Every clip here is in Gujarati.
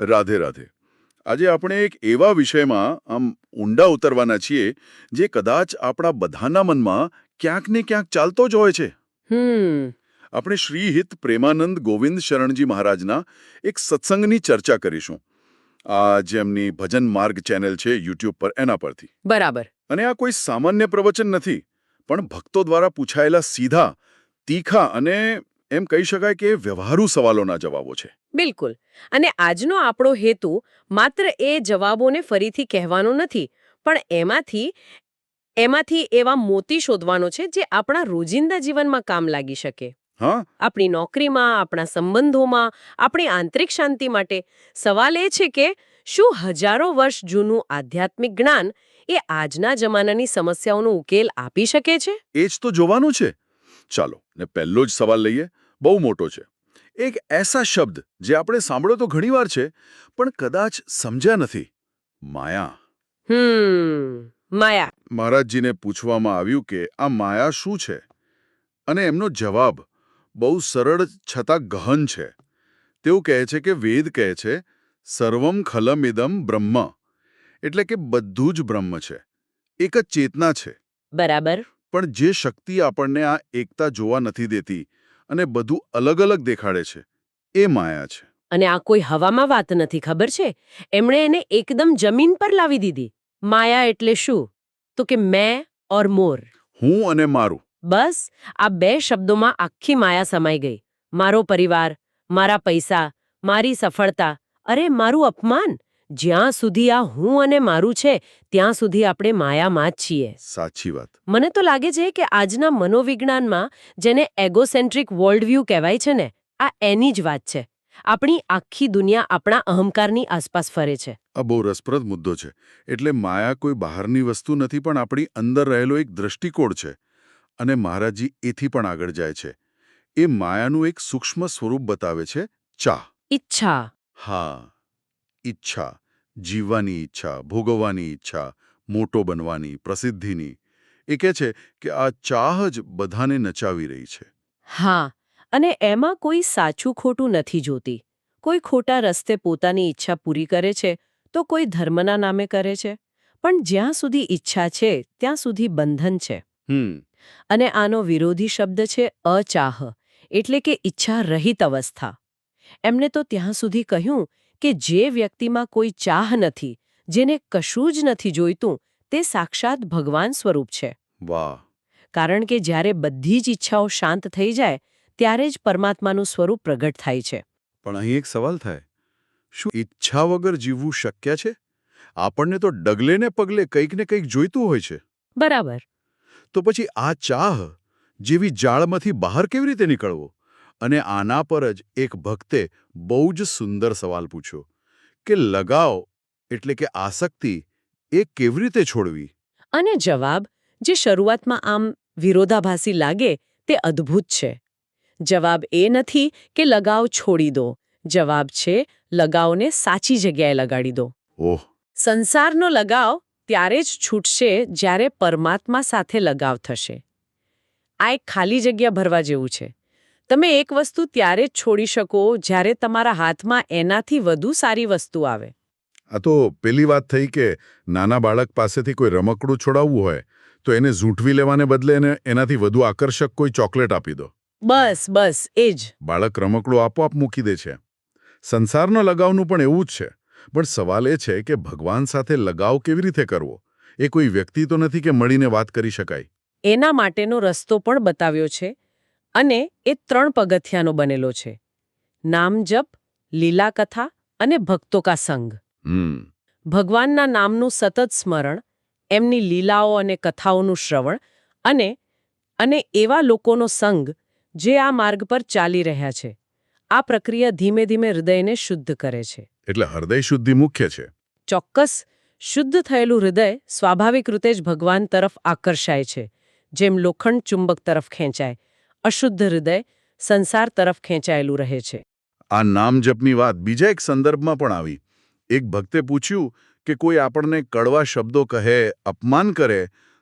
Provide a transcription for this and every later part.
રાધે રાધે. આજે આપણે એક એવા વિષયમાં ઊંડા ઉતરવાના છીએ જે કદાચ આપણા બધાના મનમાં ક્યાંક ને ક્યાંક ચાલતો જ હોય છે. હમ આપણે શ્રીહિત પ્રેમાનંદ ગોવિંદ શરણજી મહારાજના એક સત્સંગની ચર્ચા કરીશું. આ જેમની ભજન માર્ગ ચેનલ છે યુટ્યુબ પર, એના પરથી. બરાબર. અને આ કોઈ સામાન્ય પ્રવચન નથી, પણ ભક્તો દ્વારા પૂછાયેલા સીધા, તીખા અને એમ કહી શકાય કે વ્યવહારુ સવાલોના જવાબો છે. બિલકુલ. અને આજનો આપણો હેતુ માત્ર એ જવાબોને ફરીથી કહેવાનો નથી, પણ એમાંથી એવા મોતી શોધવાનો છે જે આપણા રોજિંદા જીવનમાં કામ લાગી શકે. હા, આપણી નોકરીમાં, આપણા સંબંધોમાં, આપણી આંતરિક શાંતિ માટે. સવાલ એ છે કે શું હજારો વર્ષ જૂનું આધ્યાત્મિક જ્ઞાન એ આજના જમાનાની સમસ્યાઓનો ઉકેલ આપી શકે છે? એ જ તો જોવાનું છે. ચાલો ને પહેલો જ સવાલ લઈએ. બહુ મોટો છે. એક એસા શબ્દ જે આપણે સાંભળો તો ઘણીવાર છે, પણ કદાચ સમજ્યા નથી. માયા. માયા. મહારાજજીને પૂછવામાં આવ્યું કે આ માયા શું છે, અને એમનો જવાબ બહુ સરળ છતાં ગહન છે. તેઓ કહે છે કે વેદ કહે છે સર્વમ ખલમિદમ બ્રહ્મ, એટલે કે બધું જ બ્રહ્મ છે, એક જ ચેતના છે. બરાબર. પણ જે શક્તિ આપણને આ એકતા જોવા નથી દેતી અને બધું અલગ અલગ દેખાડે છે, એ માયા છે. અને આ કોઈ હવામાં વાત નથી, ખબર છે? એમણે એને એકદમ જમીન પર લાવી દીધી. માયા એટલે શું? તો કે મેં ઓર મોર. હું અને મારું. બસ આ બે શબ્દોમાં આખી માયા સમાઈ ગઈ. મારો પરિવાર, મારા પૈસા, મારી સફળતા, અરે મારું અપમાન. જ્યાં સુધી આ હું અને મારું છે ત્યાં સુધી આપણે માયામાં જ છીએ. સાચી વાત. મને તો લાગે છે કે આજના મનોવિજ્ઞાનમાં જેને એગોસેન્ટ્રિક વર્લ્ડ વ્યૂ કહેવાય છે ને, આ એની જ વાત છે. આપણી આખી દુનિયા આપણા અહંકારની આસપાસ ફરે છે. આ બહુ રસપ્રદ મુદ્દો છે. એટલે માયા કોઈ બહારની વસ્તુ નથી, પણ આપણી અંદર રહેલો એક દ્રષ્ટિકોણ છે. અને મહારાજજી એથી પણ આગળ જાય છે. એ માયાનું એક સૂક્ષ્મ સ્વરૂપ બતાવે છે, ચાહ. ઈચ્છા. હા, ઈચ્છા. જીવવાની ઈચ્છા, ભોગવવાની ઈચ્છા, મોટો બનવાની, પ્રસિદ્ધિની. એ કહે છે કે આ ચાહ જ બધાને નચાવી રહી છે. હા, અને એમાં કોઈ સાચું ખોટું નથી જોતી. કોઈ ખોટા રસ્તે પોતાની ઈચ્છા પૂરી કરે છે, તો કોઈ ધર્મના નામે કરે છે. પણ જ્યાં સુધી ઈચ્છા છે ત્યાં સુધી બંધન છે. અને આનો વિરોધી શબ્દ છે અચાહ, એટલે કે ઈચ્છા રહિત અવસ્થા. એમને તો ત્યાં સુધી કહ્યું કે જે વ્યક્તિમાં કોઈ ચાહ નથી, જેને કશું જ નથી જોઈતું, તે સાક્ષાત ભગવાન સ્વરૂપ છે. વાહ. કારણ કે જ્યારે બધી જ ઈચ્છાઓ શાંત થઈ જાય ત્યારે જ પરમાત્માનું સ્વરૂપ પ્રગટ થાય છે. પણ અહીં એક સવાલ થાય, શું ઈચ્છા વગર જીવવું શક્ય છે? આપણને તો ડગલે ને પગલે કંઈક ને કંઈક જોઈતું હોય છે. બરાબર. તો પછી આ ચાહ જેવી જાળમાંથી બહાર કેવી રીતે નીકળવો? અને આના પર જ એક ભક્તે બહુ જ સુંદર સવાલ પૂછ્યો કે લગાવ એટલે કે આસક્તિ એ કેવી રીતે છોડવી? અને જવાબ, જે શરૂઆતમાં આમ વિરોધાભાસી લાગે, તે અદ્ભુત છે. જવાબ એ નથી કે લગાવ છોડી દો. જવાબ છે લગાવને સાચી જગ્યાએ લગાડી દો. ઓહ. સંસારનો લગાવ ત્યારે જ છૂટશે જ્યારે પરમાત્મા સાથે લગાવ થશે. આ એક ખાલી જગ્યા ભરવા જેવું છે. તમે એક વસ્તુ ત્યારે જ છોડી શકો જ્યારે તમારા હાથમાં એનાથી વધુ સારી વસ્તુ આવે. આ તો પેલી વાત થઈ કે નાના બાળક પાસેથી કોઈ રમકડું છોડાવવું હોય તો એને ઝૂંટવી લેવાને બદલે એને એનાથી વધુ આકર્ષક કોઈ ચોકલેટ આપી દો. બસ એ જ. બાળક રમકડું આપોઆપ મૂકી દે છે. સંસારનો લગાવનું પણ એવું જ છે. પણ સવાલ એ છે કે ભગવાન સાથે લગાવ કેવી રીતે કરવો? એ કોઈ વ્યક્તિ તો નથી કે મળીને વાત કરી શકાય. એના માટેનો રસ્તો પણ બતાવ્યો છે. અને એ 3 પગથિયાનો બનેલો છે. નામ જપ, લીલા કથા અને ભક્તો કા સંગ. ભગવાનના નામનું સતત સ્મરણ, એમની લીલાઓ અને કથાઓનું શ્રવણ, અને એવા લોકોનો સંગ જે આ માર્ગ પર ચાલી રહ્યા છે. આ પ્રક્રિયા ધીમે ધીમે હૃદયને શુદ્ધ કરે છે. એટલે હૃદય શુદ્ધિ મુખ્ય છે. ચોક્કસ. શુદ્ધ થયેલું હૃદય સ્વાભાવિક રીતે જ ભગવાન તરફ આકર્ષાય છે, જેમ લોખંડ ચુંબક તરફ ખેંચાય. અશુદ્ધ હૃદય સંસાર તરફ ખેંચાયેલું રહે છે. આ નામ જપની વાત બીજા એક સંદર્ભમાં પણ આવી. એક ભક્તે પૂછ્યું કે કોઈ આપણને કડવા શબ્દો કહે, અપમાન કરે,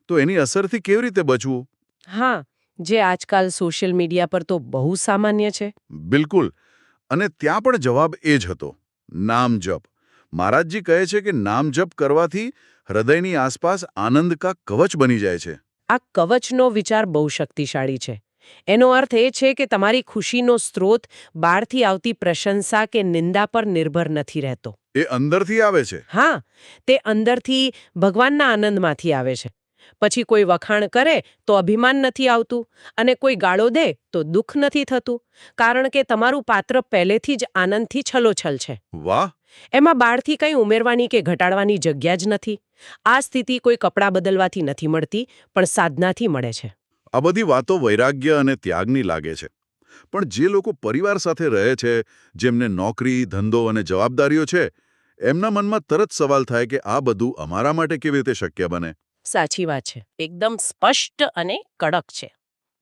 તો એની અસરથી કેવી રીતે બચવું? હા, જે આજકાલ સોશિયલ મીડિયા પર તો બહુ સામાન્ય છે. બિલકુલ. અને ત્યાં પણ જવાબ એ જ હતો. નામ જપ. મહારાજજી કહે છે કે નામ જપ કરવાથી હૃદયની આસપાસ આનંદ કા કવચ બની જાય છે. આ કવચનો વિચાર બહુ શક્તિશાળી છે. એનો અર્થ એ છે કે તમારી ખુશીનો સ્ત્રોત બહારથી આવતી પ્રશંસા કે નિંદા પર નિર્ભર નથી રહેતો. એ અંદરથી આવે છે. હા, તે અંદરથી ભગવાનના આનંદમાંથી આવે છે. પછી કોઈ વખાણ કરે તો અભિમાન નથી આવતું અને કોઈ ગાળો દે તો દુઃખ નથી થતું, કારણ કે તમારું પાત્ર પહેલેથી જ આનંદથી છલોછલ છે. વાહ. એમાં બહારથી કંઈ ઉમેરવાની કે ઘટાડવાની જગ્યા જ નથી. આ સ્થિતિ કોઈ કપડાં બદલવાથી નથી મળતી, પણ સાધનાથી મળે છે. આ બધી વાતો વૈરાગ્ય અને ત્યાગની લાગે છે. પણ જે લોકો પરિવાર સાથે રહે છે, જેમને નોકરી, ધંધો અને જવાબદારીઓ છે, એમના મનમાં તરત સવાલ થાય કે આ બધું અમારા માટે કેવી રીતે શક્ય બને? સાચી વાત છે. એકદમ સ્પષ્ટ અને કડક છે.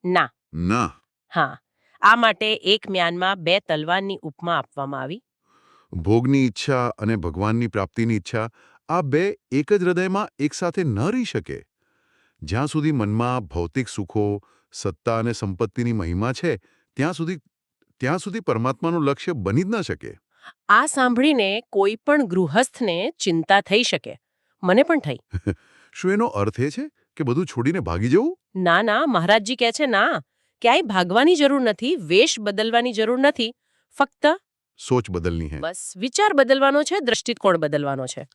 ના. ના. હા. આ માટે એક મ્યાનમાં 2 તલવારની ઉપમા આપવામાં આવી. ભોગની ઈચ્છા અને ભગવાનની પ્રાપ્તિની ઈચ્છા, આ બે એક જ હૃદયમાં એકસાથે ન રહી શકે. જ્યાં સુધી મનમાં ભૌતિક સુખો, સત્તા અને સંપત્તિની મહિમા છે, ત્યાં સુધી પરમાત્માનું લક્ષ્ય બની જ ન શકે. આ સાંભળીને કોઈ પણ ગૃહસ્થને ચિંતા થઈ શકે. મને પણ થઈ. શું એનો અર્થ એ છે કે બધું છોડીને ભાગી જવું? ના ના, મહારાજજી કહે છે ના, ક્યાંય ભાગવાની જરૂર નથી, વેશ બદલવાની જરૂર નથી. ફક્ત સોચ બદલની હે. બસ વિચાર બદલવાનો છે, દ્રષ્ટિકોણ બદલવાનો છે.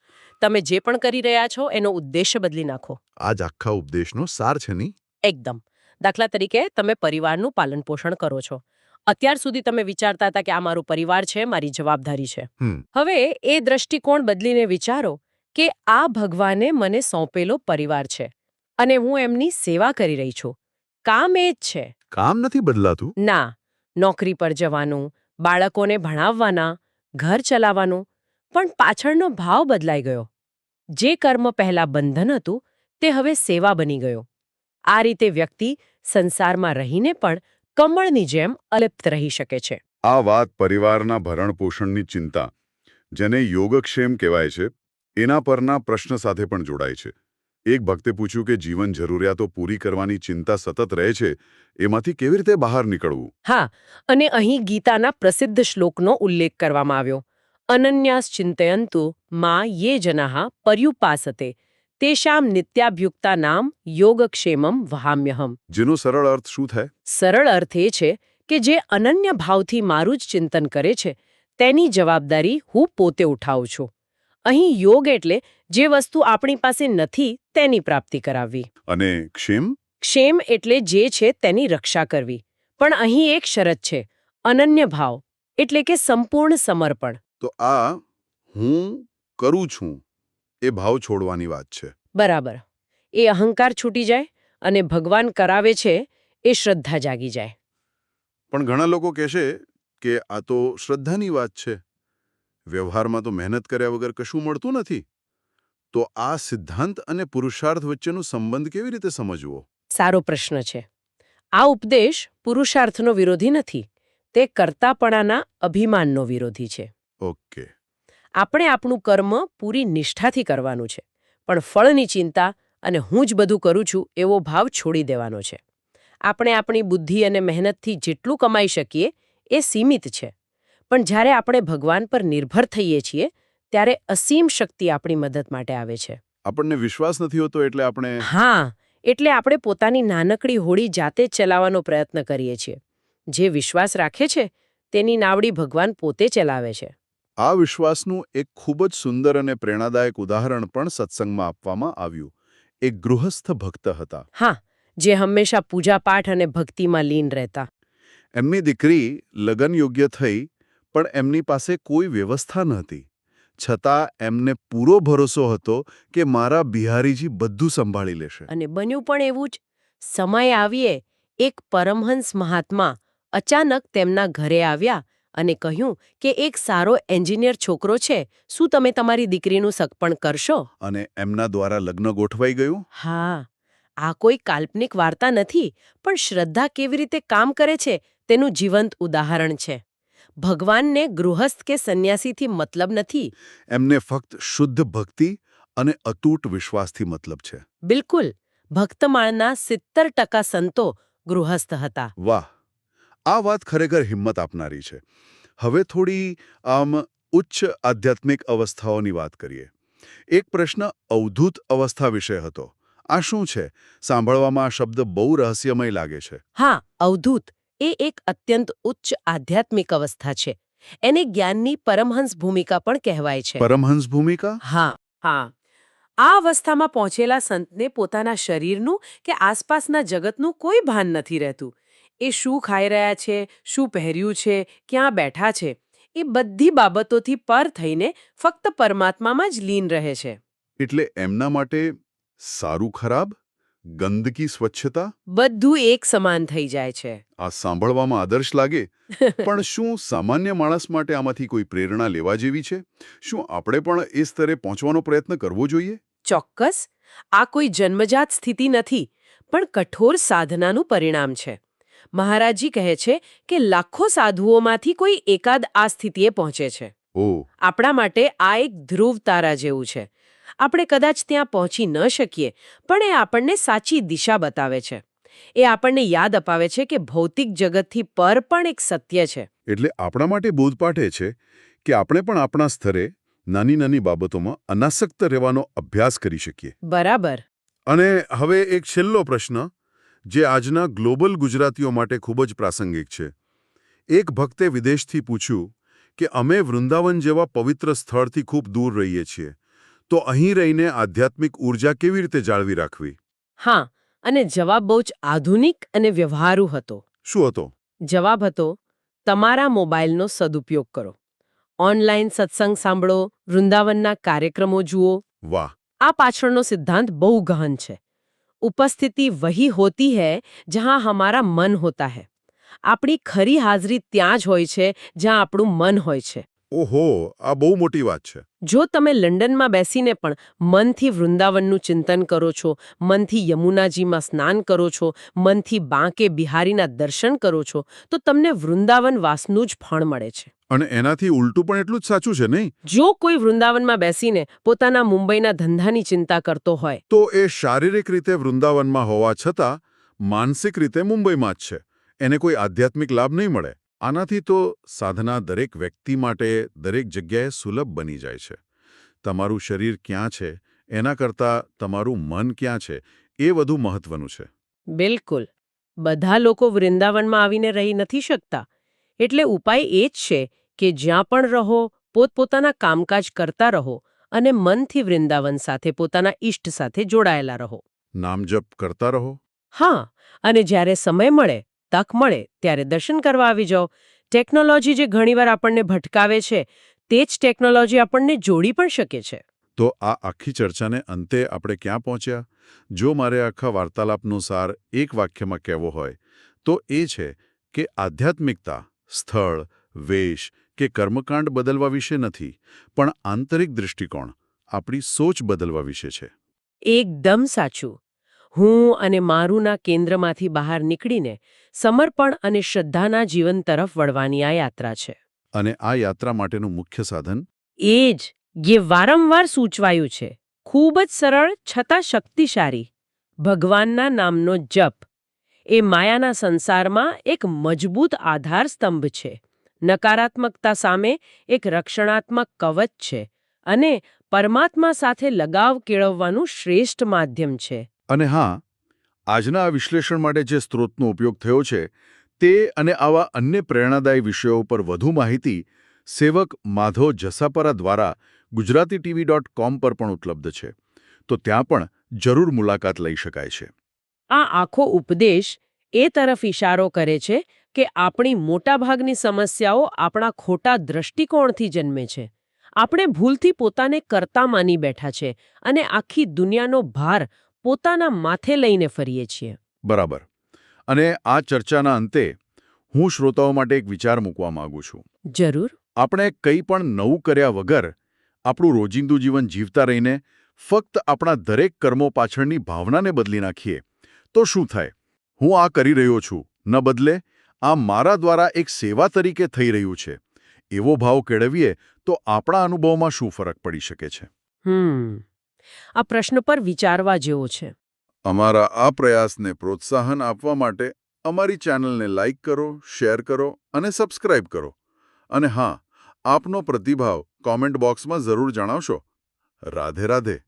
તમે જે પણ કરી રહ્યા છો એનો ઉદ્દેશ્ય બદલી નાખો. આ જ આખા ઉપદેશનો સાર છે નહીં? એકદમ. દાખલા તરીકે તમે પરિવારનું પાલન પોષણ કરો છો. અત્યાર સુધી તમે વિચારતા હતા કે આ મારું પરિવાર છે, મારી જવાબદારી છે. હવે એ દ્રષ્ટિકોણ બદલીને વિચારો કે આ ભગવાને મને સોંપેલો પરિવાર છે અને હું એમની સેવા કરી રહી છું. કામ એ જ છે. કામ નથી બદલાતું? ના. નોકરી પર જવાનું, બાળકોને ભણાવવાના, ઘર ચલાવવાનું, પણ પાછળનો ભાવ બદલાઈ ગયો. જે કર્મ પહેલા બંધન હતું તે હવે સેવા બની ગયો. આ રીતે વ્યક્તિ સંસારમાં રહીને પણ કમળની જેમ અલિપ્ત રહી શકે છે. આ વાત પરિવારના ભરણપોષણની ચિંતા, જેને યોગક્ષેમ કહેવાય છે, એના પરના પ્રશ્ન સાથે પણ જોડાય છે. એક ભક્તે પૂછ્યું કે જીવન જરૂરિયાતો પૂરી કરવાની ચિંતા સતત રહે છે, એમાંથી કેવી રીતે બહાર નીકળવું? હા, અને અહીં ગીતાના પ્રસિદ્ધ શ્લોકનો ઉલ્લેખ કરવામાં આવ્યો. અનન્યાસ ચિંતયંતુ મા યે જનાઃ પર્યુપાસતે તેષામ નિત્યાભ્યુક્તાનામ યોગક્ષેમમ વહામ્યહમ. જેનો સરળ અર્થ શું થાય? સરળ અર્થ એ છે કે જે અનન્ય ભાવથી મારું જ ચિંતન કરે છે, તેની જવાબદારી હું પોતે ઉઠાવું છું. અહીં યોગ એટલે જે વસ્તુ આપણી પાસે નથી તેની પ્રાપ્તિ કરાવવી. અને ક્ષેમ? ક્ષેમ એટલે જે છે તેની રક્ષા કરવી. પણ અહીં એક શરત છે, અનન્ય ભાવ, એટલે કે સંપૂર્ણ સમર્પણ. તો આ હું કરું છું એ ભાવ છોડવાની વાત છે. બરાબર. એ અહંકાર છૂટી જાય અને ભગવાન કરાવે છે એ શ્રદ્ધા જાગી જાય. પણ ઘણા લોકો કહેશે કે આ તો શ્રદ્ધાની વાત છે. વ્યવહારમાં તો મહેનત કર્યા વગર કશું મળતું નથી. તો આ સિદ્ધાંત અને પુરુષાર્થ વચ્ચેનો સંબંધ કેવી રીતે સમજવો? સારો પ્રશ્ન છે. આ ઉપદેશ પુરુષાર્થનો વિરોધી નથી. તે કર્તાપણાના અભિમાનનો વિરોધી છે. ઓકે. આપણે આપણું કર્મ પૂરી નિષ્ઠાથી કરવાનું છે, પણ ફળની ચિંતા અને હું જ બધું કરું છું એવો ભાવ છોડી દેવાનો છે. આપણે આપણી બુદ્ધિ અને મહેનતથી જેટલું કમાઈ શકીએ એ સીમિત છે, પણ જ્યારે આપણે ભગવાન પર નિર્ભર થઈએ છીએ ત્યારે અસીમ શક્તિ આપણી મદદ માટે આવે છે. આપણને વિશ્વાસ નથી હોતો એટલે આપણે... હા, એટલે આપણે પોતાની નાનકડી હોડી જાતે જ ચલાવવાનો પ્રયત્ન કરીએ છીએ. જે વિશ્વાસ રાખે છે તેની નાવડી ભગવાન પોતે ચલાવે છે. આ વિશ્વાસનું એક ખૂબ જ સુંદર અને પ્રેરણાદાયક ઉદાહરણ પણ સત્સંગમાં આપવામાં આવ્યું. એક ગૃહસ્થ ભક્ત હતા. હા, જે હંમેશા પૂજાપાઠ અને ભક્તિમાં લીન રહેતા. એમની દીકરી લગ્ન યોગ્ય થઈ, પણ એમની પાસે કોઈ વ્યવસ્થા નહોતી. છતાં એમને પૂરો ભરોસો હતો કે મારા બિહારીજી બધું સંભાળી લેશે. અને બન્યું પણ એવું જ. સમય આવીએ એક પરમહંસ મહાત્મા અચાનક તેમના ઘરે આવ્યા અને કહ્યું કે એક સારો એન્જિનિયર છોકરો છે, શું તમે તમારી દીકરીનું સગપણ કરશો? અને એમના દ્વારા લગ્ન ગોઠવાઈ ગયું. હા, આ કોઈ કાલ્પનિક વાર્તા નથી, પણ શ્રદ્ધા કેવી રીતે કામ કરે છે તેનું જીવંત ઉદાહરણ છે. ભગવાનને ગૃહસ્થ કે સંન્યાસીથી મતલબ નથી. એમને ફક્ત શુદ્ધ ભક્તિ અને અતૂટ વિશ્વાસથી મતલબ છે. બિલકુલ. ભક્તમાળના 70% સંતો ગૃહસ્થ હતા. વાહ! આ વાત ખરેખર હિંમત આપનારી છે. હવે થોડી ઉચ્ચ આધ્યાત્મિક અવસ્થાઓની વાત કરીએ. એક પ્રશ્ન અવધૂત અવસ્થા વિશે હતો. આ શું છે? સાંભળવામાં આ શબ્દ બહુ રહસ્યમય લાગે છે. હા, અવધૂત એ એક અત્યંત ઉચ્ચ આધ્યાત્મિક અવસ્થા છે. એને જ્ઞાનની પરમહંસ ભૂમિકા પણ કહેવાય છે. પરમહંસ ભૂમિકા? હા, હા. આ અવસ્થામાં પહોંચેલા સંતને પોતાના શરીરનું કે આસપાસના જગતનું કોઈ ભાન નથી રહેતું. એ શું ખાઈ રહ્યા છે, શું પહેર્યું છે, ક્યાં બેઠા છે, એ બધી બાબતોથી પર થઈને ફક્ત પરમાત્મામાં જ લીન રહે છે. એટલે એમના માટે સારું ખરાબ, ગંદકી સ્વચ્છતા બધું એક સમાન થઈ જાય છે. આ સાંભળવામાં આદર્શ લાગે. પણ શું સામાન્ય માણસ માટે આમાંથી કોઈ પ્રેરણા લેવા જેવી છે? શું આપણે પણ એ સ્તરે પહોંચવાનો પ્રયત્ન કરવો જોઈએ? ચોક્કસ. આ કોઈ જન્મજાત સ્થિતિ નથી, પણ કઠોર સાધનાનું પરિણામ છે. મહારાજજી કહે છે કે લાખો સાધુઓમાંથી કોઈ એકાદ આ સ્થિતિએ પહોંચે છે. ઓહ, આપણા માટે આ એક ધ્રુવ તારા જેવું છે. આપણે કદાચ ત્યાં પહોંચી ન શકીએ, પણ એ આપણને સાચી દિશા બતાવે છે. એ આપણને યાદ અપાવે છે કે ભૌતિક જગતથી પર પણ એક સત્ય છે. એટલે આપણા માટે બોધપાઠ એ છે કે આપણે પણ આપણા સ્તરે નાની નાની બાબતોમાં અનાસક્ત રહેવાનો અભ્યાસ કરી શકીએ. બરાબર. અને હવે એક છેલ્લો પ્રશ્ન, જે આજના ગ્લોબલ ગુજરાતીઓ માટે ખૂબ જ પ્રાસંગિક છે. એક ભક્તે વિદેશથી પૂછ્યું કે અમે વૃંદાવન જેવા પવિત્ર સ્થળથી ખૂબ દૂર રહીએ છીએ, તો અહીં રહીને આધ્યાત્મિક ઊર્જા કેવી રીતે જાળવી રાખવી? હા, અને જવાબ બહુ જ આધુનિક અને વ્યવહારુ હતો. શું હતો? જવાબ હતો, તમારા મોબાઈલનો સદુપયોગ કરો. ઓનલાઈન સત્સંગ સાંભળો, વૃંદાવનના કાર્યક્રમો જુઓ. વાહ! આ પાછળનો સિદ્ધાંત બહુ ગહન છે. ઉપસ્થિતિ વહી હોતી હૈ જહાં હમારા મન હોતા હૈ. આપણી ખરી હાજરી ત્યાં જ હોય છે જ્યાં આપણું મન હોય છે. ઓહો, આ બહુ મોટી વાત છે. જો તમે લંડનમાં બેસીને પણ મનથી વૃંદાવનનું ચિંતન કરો છો, મનથી યમુનાજીમાં સ્નાન કરો છો, મનથી બાંકે બિહારીના દર્શન કરો છો, તો તમને વૃંદાવન વાસનું જ ફળ મળે છે. અને એનાથી ઉલટું પણ એટલું જ સાચું છે, નહીં? જો કોઈ વૃંદાવનમાં બેસીને પોતાના મુંબઈના ધંધાની ચિંતા કરતો હોય, તો એ શારીરિક રીતે વૃંદાવનમાં હોવા છતાં માનસિક રીતે મુંબઈમાં જ છે. એને કોઈ આધ્યાત્મિક લાભ નહીં મળે. આનાથી તો સાધના દરેક વ્યક્તિ માટે દરેક જગ્યાએ સુલભ બની જાય છે. તમારું શરીર ક્યાં છે એના કરતાં તમારું મન ક્યાં છે એ વધુ મહત્વનું છે. બિલકુલ. બધા લોકો વૃંદાવનમાં આવીને રહી નથી શકતા. એટલે ઉપાય એ જ છે કે જ્યાં પણ રહો, પોતપોતાના કામકાજ કરતા રહો અને મનથી વૃંદાવન સાથે, પોતાના ઈષ્ટ સાથે જોડાયેલા રહો. નામ જપ કરતા રહો. હા, અને જ્યારે સમય મળે, તક મળે, ત્યારે દર્શન કરવા આવી જાઓ. ટેકનોલોજી જે ઘણીવાર આપણને ભટકાવે છે, તે જ ટેકનોલોજી આપણને જોડી પણ શકે છે. તો આ આખી ચર્ચાને અંતે આપણે ક્યાં પહોંચ્યા? જો મારે આખા વાર્તાલાપનો સાર એક વાક્યમાં કહેવો હોય, તો એ છે કે આધ્યાત્મિકતા સ્થળ, વેશ કે કર્મકાંડ બદલવા વિશે નથી, પણ આંતરિક દૃષ્ટિકોણ, આપણી સોચ બદલવા વિશે છે. એકદમ સાચું. હું અને મારુંના કેન્દ્રમાંથી બહાર નીકળીને સમર્પણ અને શ્રદ્ધાના જીવન તરફ વળવાની આ યાત્રા છે. અને આ યાત્રા માટેનું મુખ્ય સાધન? એ જ જે વારંવાર સૂચવાયું છે, ખૂબ જ સરળ છતાં શક્તિશાળી, ભગવાનના નામનો જપ. એ માયાના સંસારમાં એક મજબૂત આધારસ્તંભ છે, નકારાત્મકતા સામે એક રક્ષણાત્મક કવચ છે, અને પરમાત્મા સાથે લગાવ કેળવવાનું શ્રેષ્ઠ માધ્યમ છે. અને હા, આજના આ વિશ્લેષણ માટે જે સ્ત્રોતનો ઉપયોગ થયો છે, તે અને આવા અન્ય પ્રેરણાદાયી વિષયો પર વધુ માહિતી સેવક માધવ જસાપરા દ્વારા gujaratitv.com પર પણ ઉપલબ્ધ છે. તો ત્યાં પણ જરૂર મુલાકાત લઈ શકાય છે. આ આખો ઉપદેશ એ તરફ ઇશારો કરે છે કે આપણી મોટાભાગની સમસ્યાઓ આપણા ખોટા દ્રષ્ટિકોણથી જન્મે છે. આપણે ભૂલથી પોતાને કર્તા માની બેઠા છે અને આખી દુનિયાનો ભાર પોતાના માથે લઈને ફરીએ છીએ. બરાબર. અને આ ચર્ચાના અંતે હું શ્રોતાઓ માટે એક વિચાર મૂકવા માંગુ છું. જરૂર. આપણે કંઈ પણ નવું કર્યા વગર આપણું રોજિંદુ જીવન જીવતા રહીને ફક્ત આપણા દરેક કર્મો પાછળની ભાવનાને બદલી નાખીએ તો શું થાય? હું આ કરી રહ્યો છું ન બદલે આ મારા દ્વારા એક સેવા તરીકે થઈ રહ્યું છે, એવો ભાવ કેળવીએ તો આપણા અનુભવમાં શું ફરક પડી શકે છે? આ પ્રશ્ન પર વિચારવા જેવો છે. અમારા આ પ્રયાસને પ્રોત્સાહન આપવા માટે અમારી ચેનલને લાઇક કરો, શેર કરો અને સબસ્ક્રાઇબ કરો. અને હા, આપનો પ્રતિભાવ કોમેન્ટ બોક્સમાં જરૂર જણાવશો. રાધે રાધે.